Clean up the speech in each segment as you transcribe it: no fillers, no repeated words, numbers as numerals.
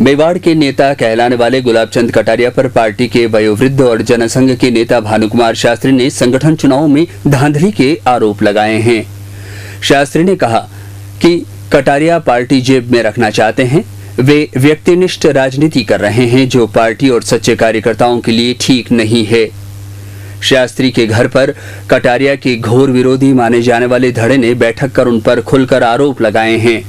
मेवाड़ के नेता कहलाने वाले गुलाबचंद कटारिया पर पार्टी के वयोवृद्ध और जनसंघ के नेता भानुकुमार शास्त्री ने संगठन चुनाव में धांधली के आरोप लगाए हैं। शास्त्री ने कहा कि कटारिया पार्टी जेब में रखना चाहते हैं। वे व्यक्तिनिष्ठ राजनीति कर रहे हैं जो पार्टी और सच्चे कार्यकर्ताओं के लिए ठीक नहीं है। शास्त्री के घर पर कटारिया के घोर विरोधी माने जाने वाले धड़े ने बैठक कर उन पर खुलकर आरोप लगाए हैं।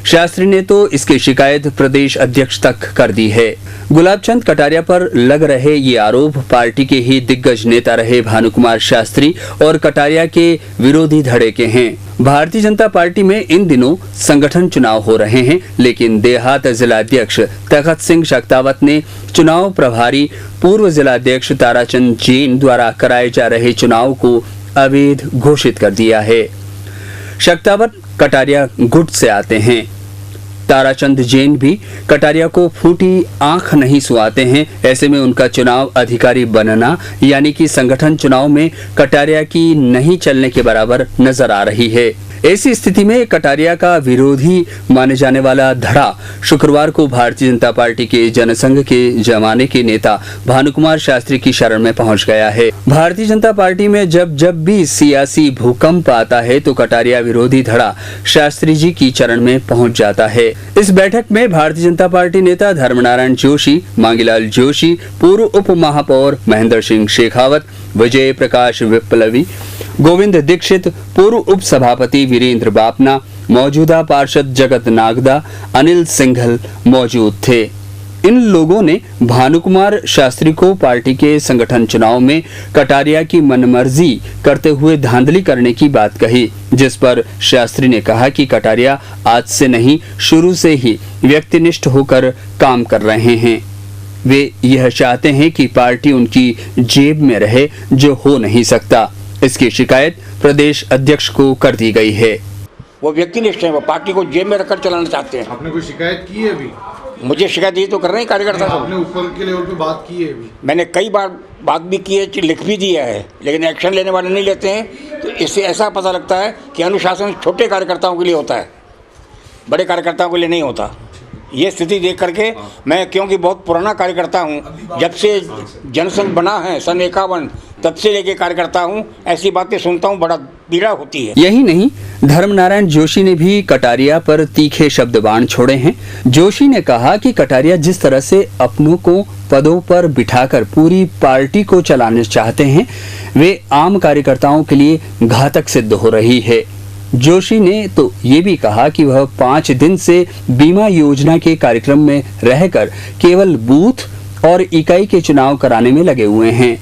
शास्त्री ने तो इसकी शिकायत प्रदेश अध्यक्ष तक कर दी है। गुलाबचंद कटारिया पर लग रहे ये आरोप पार्टी के ही दिग्गज नेता रहे भानुकुमार शास्त्री और कटारिया के विरोधी धड़े के हैं। भारतीय जनता पार्टी में इन दिनों संगठन चुनाव हो रहे हैं, लेकिन देहात जिलाध्यक्ष तखत सिंह शक्तावत ने चुनाव प्रभारी पूर्व जिलाध्यक्ष ताराचंद जैन द्वारा कराए जा रहे चुनाव को अवैध घोषित कर दिया है। शक्तावत कटारिया गुट से आते हैं। ताराचंद जैन भी कटारिया को फूटी आंख नहीं सुहाते हैं। ऐसे में उनका चुनाव अधिकारी बनना यानी कि संगठन चुनाव में कटारिया की नहीं चलने के बराबर नजर आ रही है। ऐसी स्थिति में कटारिया का विरोधी माने जाने वाला धड़ा शुक्रवार को भारतीय जनता पार्टी के जनसंघ के जमाने के नेता भानुकुमार शास्त्री की शरण में पहुंच गया है। भारतीय जनता पार्टी में जब भी सियासी भूकंप आता है तो कटारिया विरोधी धड़ा शास्त्री जी की चरण में पहुंच जाता है। इस बैठक में भारतीय जनता पार्टी नेता धर्मनारायण जोशी, मांगीलाल जोशी, पूर्व उप महापौर महेंद्र सिंह शेखावत, विजय प्रकाश विप्लवी, गोविंद दीक्षित, पूर्व उप सभापति वीरेंद्र बापना, मौजूदा पार्षद जगत नागदा, अनिल सिंघल मौजूद थे। इन लोगों ने भानुकुमार शास्त्री को पार्टी के संगठन चुनाव में कटारिया की मनमर्जी करते हुए धांधली करने की बात कही, जिस पर शास्त्री ने कहा कि कटारिया आज से नहीं शुरू से ही व्यक्तिनिष्ठ होकर काम कर रहे हैं। वे यह चाहते हैं कि पार्टी उनकी जेब में रहे, जो हो नहीं सकता। इसकी शिकायत प्रदेश अध्यक्ष को कर दी गई है। वो व्यक्तिनिष्ठ हैं, वो पार्टी को जेब में रखकर चलाना चाहते हैं। आपने कोई शिकायत की है अभी? मुझे शिकायत ये तो कर रहे हैं कार्यकर्ता। आपने ऊपर के लेवल पे बात की है अभी? मैंने कई बार बात भी की है, लिख भी दिया है, लेकिन एक्शन लेने वाले नहीं लेते हैं। तो इससे ऐसा पता लगता है कि अनुशासन छोटे कार्यकर्ताओं के लिए होता है, बड़े कार्यकर्ताओं के लिए नहीं होता। ये स्थिति देख करके मैं, क्योंकि बहुत पुराना कार्यकर्ता हूँ, जब से जनसंघ बना है सन 51 तब से लेके कार्यकर्ता हूँ, ऐसी बातें सुनता हूँ, बड़ा पीड़ा होती है। यही नहीं, धर्मनारायण जोशी ने भी कटारिया पर तीखे शब्द बाण छोड़े हैं। जोशी ने कहा कि कटारिया जिस तरह से अपनों को पदों पर बिठाकर पूरी पार्टी को चलाना चाहते हैं, वे आम कार्यकर्ताओं के लिए घातक सिद्ध हो रही है। जोशी ने तो ये भी कहा कि वह 5 दिन से बीमा योजना के कार्यक्रम में रहकर केवल बूथ और इकाई के चुनाव कराने में लगे हुए हैं।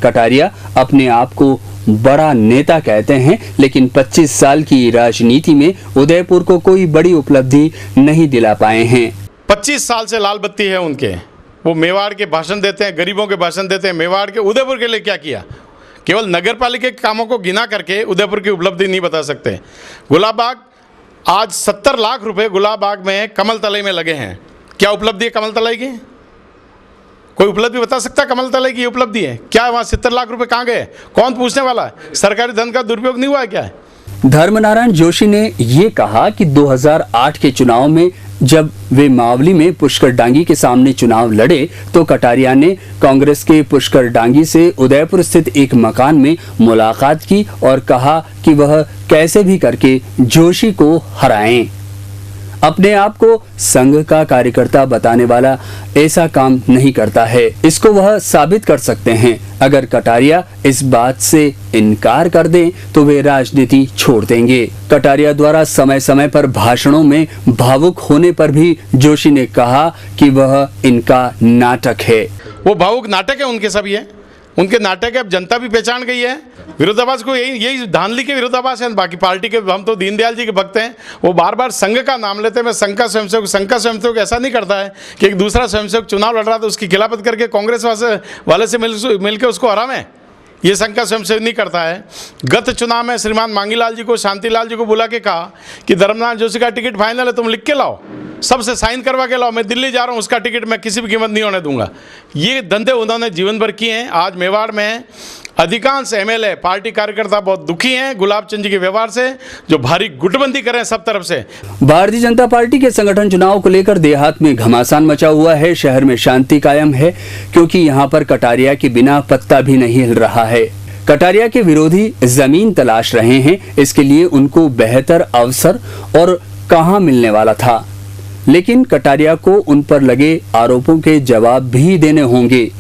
कटारिया अपने आप को बड़ा नेता कहते हैं, लेकिन 25 साल की राजनीति में उदयपुर को कोई बड़ी उपलब्धि नहीं दिला पाए हैं। 25 साल से लाल बत्ती है उनके। वो मेवाड़ के भाषण देते हैं, गरीबों के भाषण देते हैं। मेवाड़ के उदयपुर के लिए क्या किया? केवल नगर पालिका के कामों को गिना करके उदयपुर की उपलब्धि नहीं बता सकते। गुलाबबाग आज 70 लाख रुपए गुलाबबाग में कमल तलाई में लगे हैं। क्या उपलब्धि है कमल तलाई की? कोई उपलब्धि बता सकता? कमल तलाई की उपलब्धि है क्या? वहाँ 70 लाख रुपए कहाँ गए? कौन पूछने वाला है? सरकारी धन का दुरुपयोग नहीं हुआ है क्या? धर्मनारायण जोशी ने ये कहा कि 2008 के चुनाव में जब वे मावली में पुष्कर डांगी के सामने चुनाव लड़े तो कटारिया ने कांग्रेस के पुष्कर डांगी से उदयपुर स्थित एक मकान में मुलाकात की और कहा कि वह कैसे भी करके जोशी को हराएं। अपने आप को संघ का कार्यकर्ता बताने वाला ऐसा काम नहीं करता है, इसको वह साबित कर सकते हैं। अगर कटारिया इस बात से इनकार कर दें तो वे राजनीति छोड़ देंगे। कटारिया द्वारा समय समय पर भाषणों में भावुक होने पर भी जोशी ने कहा कि वह इनका नाटक है। वो भावुक नाटक है उनके, सब ये उनके नाटक है। अब जनता भी पहचान गई है। विरोधाभास को यही धांधली के विरोधाभास है। बाकी पार्टी के, हम तो दीनदयाल जी के भक्त हैं। वो बार बार संघ का नाम लेते हैं। मैं संघ का स्वयंसेवक ऐसा नहीं करता है कि एक दूसरा स्वयंसेवक चुनाव लड़ रहा तो उसकी खिलाफत करके कांग्रेस वाले से मिलकर उसको हरावें। ये संघ का स्वयंसेवक नहीं करता है। गत चुनाव में श्रीमान मांगीलाल जी को, शांतिलाल जी को बुला के कहा कि धर्मनारायण जोशी का टिकट फाइनल है, तुम लिख के लाओ। सबसे साइन करवा के लाओ, मैं दिल्ली जा रहा हूँ, उसका टिकट मैं किसी भी कीमत नहीं होने दूंगा। ये धंधे उन्होंने जीवन भर किए हैं। आज मेवाड़ में अधिकांश एमएलए पार्टी कार्यकर्ता बहुत दुखी हैं गुलाब चंद जी के व्यवहार से, जो भारी गुटबंदी कर रहे हैं सब तरफ से। भारतीय जनता पार्टी के संगठन चुनाव को लेकर देहात में घमासान मचा हुआ है। शहर में शांति कायम है क्योंकि यहाँ पर कटारिया के बिना पत्ता भी नहीं हिल रहा है। कटारिया के विरोधी जमीन तलाश रहे हैं, इसके लिए उनको बेहतर अवसर और कहां मिलने वाला था, लेकिन कटारिया को उन पर लगे आरोपों के जवाब भी देने होंगे।